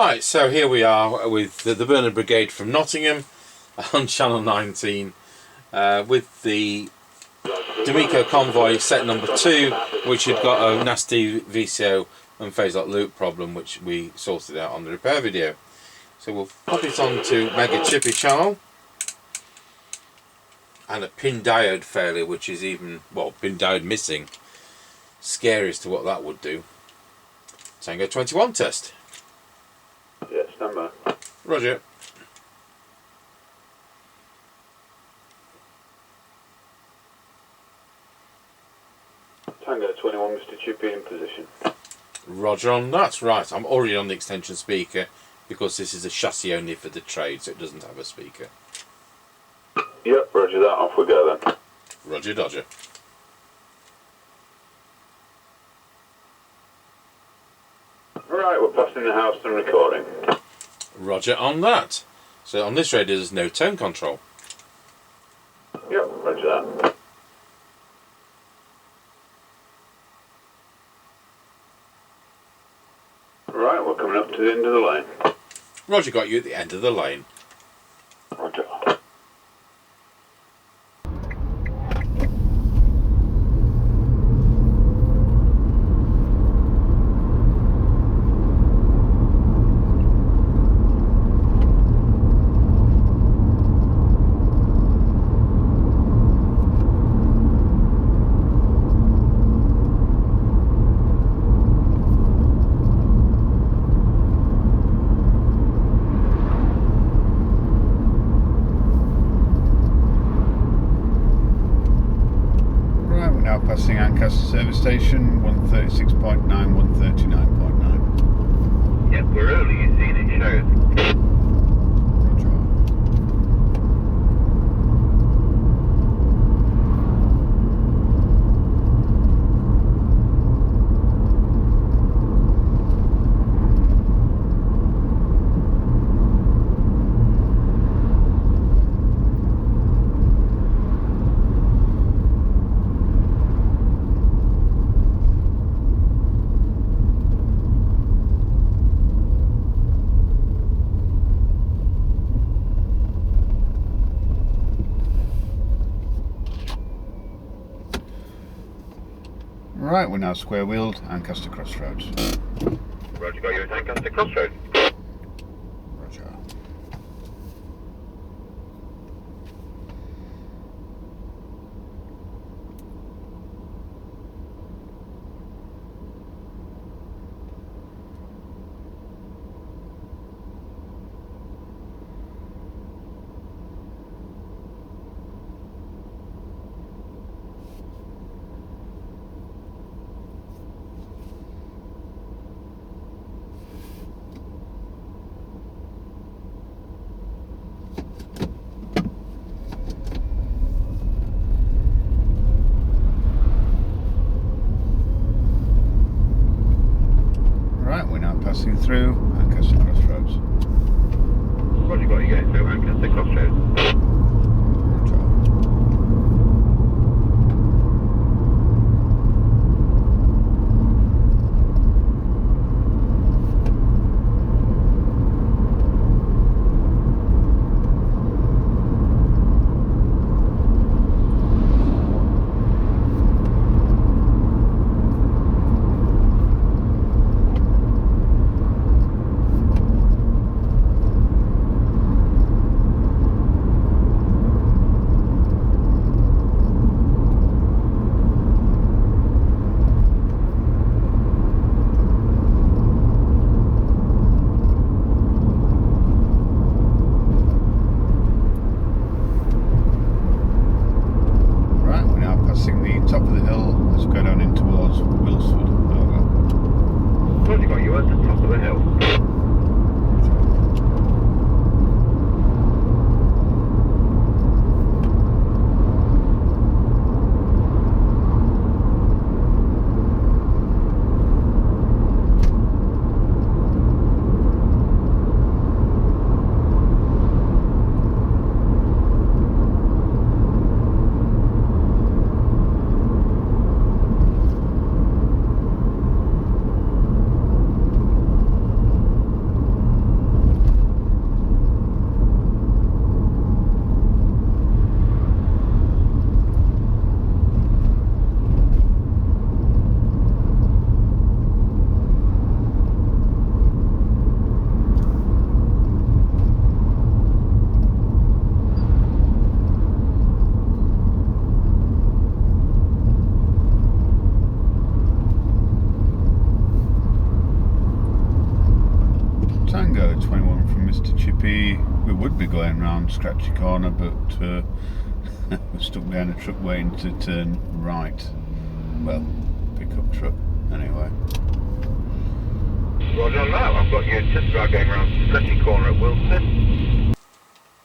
Right, so here we are with the Bernard Brigade from Nottingham on channel 19 with the Domico Convoy set number 2, which had got a nasty VCO and phase lock loop problem, which we sorted out on the repair video. So we'll pop it on to Mega Chippie channel, and a pin diode failure, which is even, well, pin diode missing. Scary as to what that would do. Tango 21 test. Yeah, stand by. Roger. Tango 21, Mr. Chippie in position. Roger on that. Right, I'm already on the extension speaker because this is a chassis only for the trade, so it doesn't have a speaker. Yep, roger that, off we go then. Roger Dodger. Right, we're passing the house and recording. Roger on that. So on this radio there's no tone control. Yep, roger that. Right, we're coming up to the end of the lane. Roger got you at the end of the lane. Roger. Passing Ancaster service station, 136.9, 139.9. Yep, we're early, you've seen it shows. Roger. Right, we're now square wheeled Ancaster Crossroads. Roger, got you at Ancaster Crossroads. Roger. Passing through Ancaster Crossroads. Roger, got you getting through Ancaster Crossroads. Roger. Chippie, we would be going round Scratchy Corner, but we're stuck behind a truck waiting to turn right. Well, pickup truck, anyway. Roger on that. I've got you just about going around Scratchy Corner at Wilson.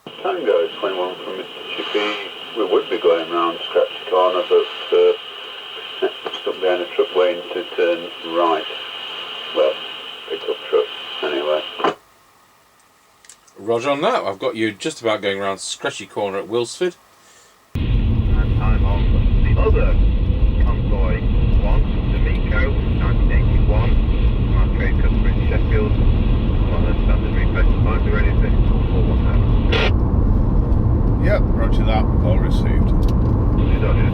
Tango 21 from Mr. Chippie. We would be going round Scratchy Corner, but stuck behind a truck waiting to turn right. Well, pickup truck, anyway. Roger on that. I've got you just about going around Scratchy Corner at Wilsford. And time on the other Convoy 1, Domico, 1981. Our trade customer in Sheffield. On the standard reflex time, be ready to call 1 Yep, roger that, all received. Roger.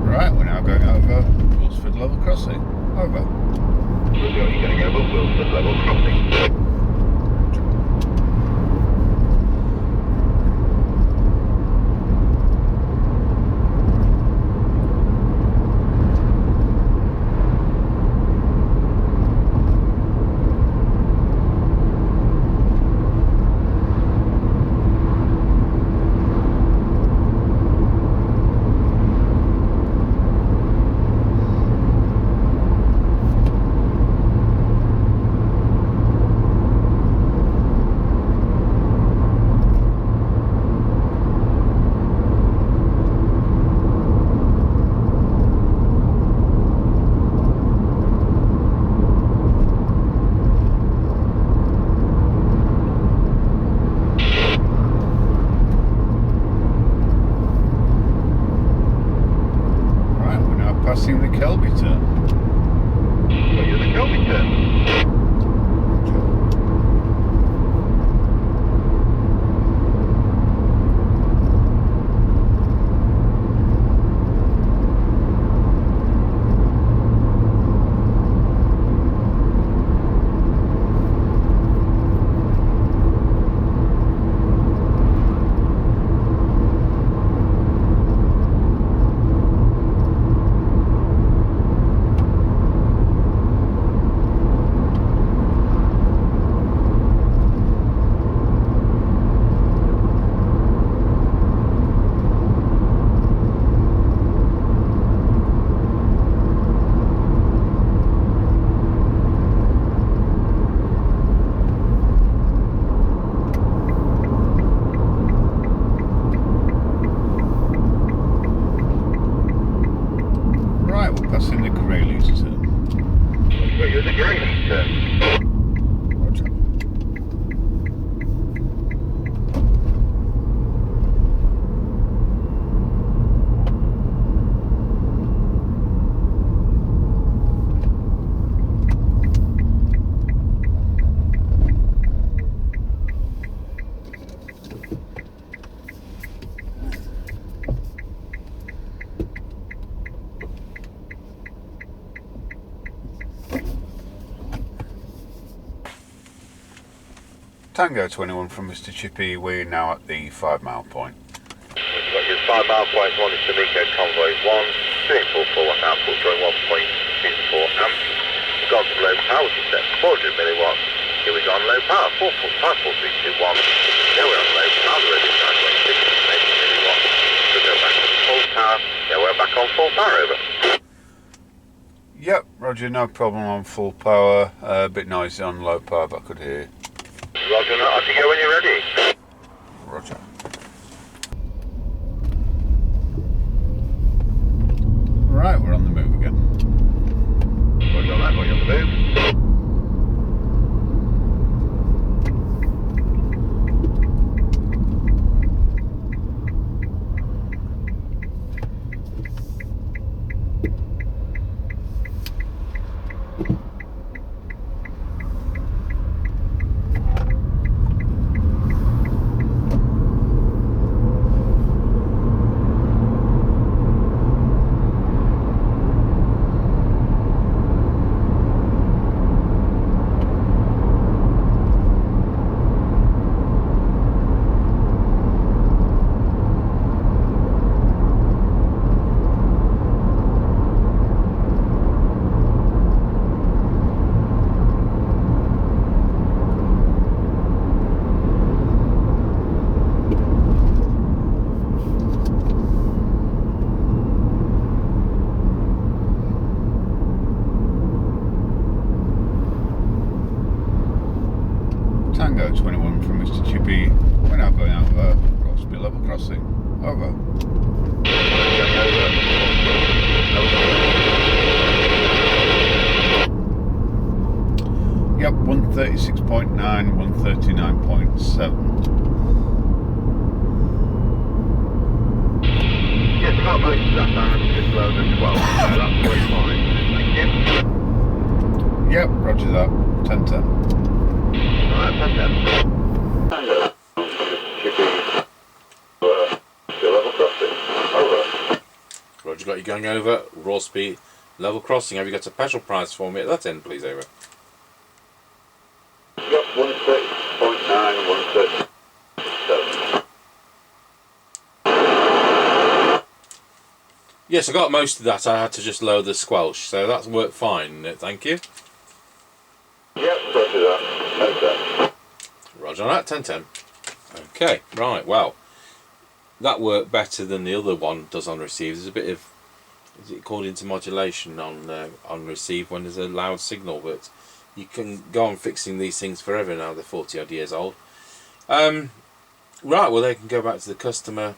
Right, we're now going over Wilsford Level Crossing. Over. You're going over Wilson level crossing. Passing the Kelby turn. Got you the Kelby turn. Passing the Greyleys turn. Got you the Greyleys turn. Roger. Tango 21 from Mr. Chippie, we're now at the 5 mile point. We've got your 5 mile point 1 is Domico Convoy 1, 344 output drawing 1.24 amps. We've gone from low power to set 400 milliwatts. Here we're on low power, 54321. Now we're on low power, the radio is 9.6 milliwatts. We'll go back on full power. Yeah, we're back on full power, over. Yep, roger, no problem on full power. A bit noisy on low power, but I could hear. Roger, I can go when you're ready. Roger. Right, we're on the move again. Roger on that, we're on the move. We're now going over Roseby level crossing. Over. Yep, 136.9, 139.7. Yes, I got most of that down, just lower than 12, so that's very fine. Thank you. Yep, roger that. 10-10. Alright, 10-10. Tango. Chippie. Level crossing. Over. Roger, got you going over Roseby level crossing. Have you got a special price for me at that end, please? Over. Yep, 130.9, 137. Yes, I got most of that. I had to just lower the squelch, so that's worked fine. Thank you. Yep, roger that. 10-10. Roger on that. 10-10. Okay, right. Well, that worked better than the other one does on receive. There's a bit of, is it called intermodulation on receive when there's a loud signal, but you can go on fixing these things forever now. They're 40 odd years old. Right, well, they can go back to the customer,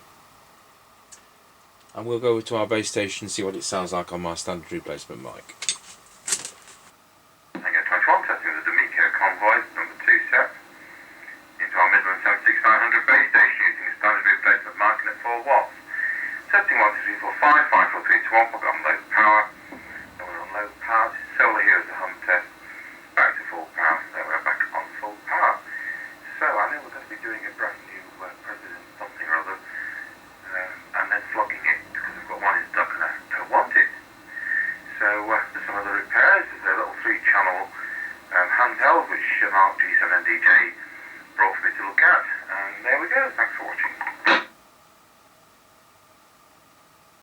and we'll go over to our base station and see what it sounds like on my standard replacement mic. Tango 21, testing the Domico Convoy, number 2 set, into our Midland 76900 base station using a standard replacement mic at 4 watts. Testing 1, 2, 3, 4, 5, 5, 4, 3, 2, 1, pop it on low power. Then we're on low power. Solar here is the hum test. Back to full power. Then we're back on full power. So I know we're going to be doing a brand new president something or other, and then flogging it because we've got one in stock and I don't want it. So there's some other repairs. There's a little 3-channel handheld which Mark G7NDJ brought for me to look at, and there we go. Thanks for watching.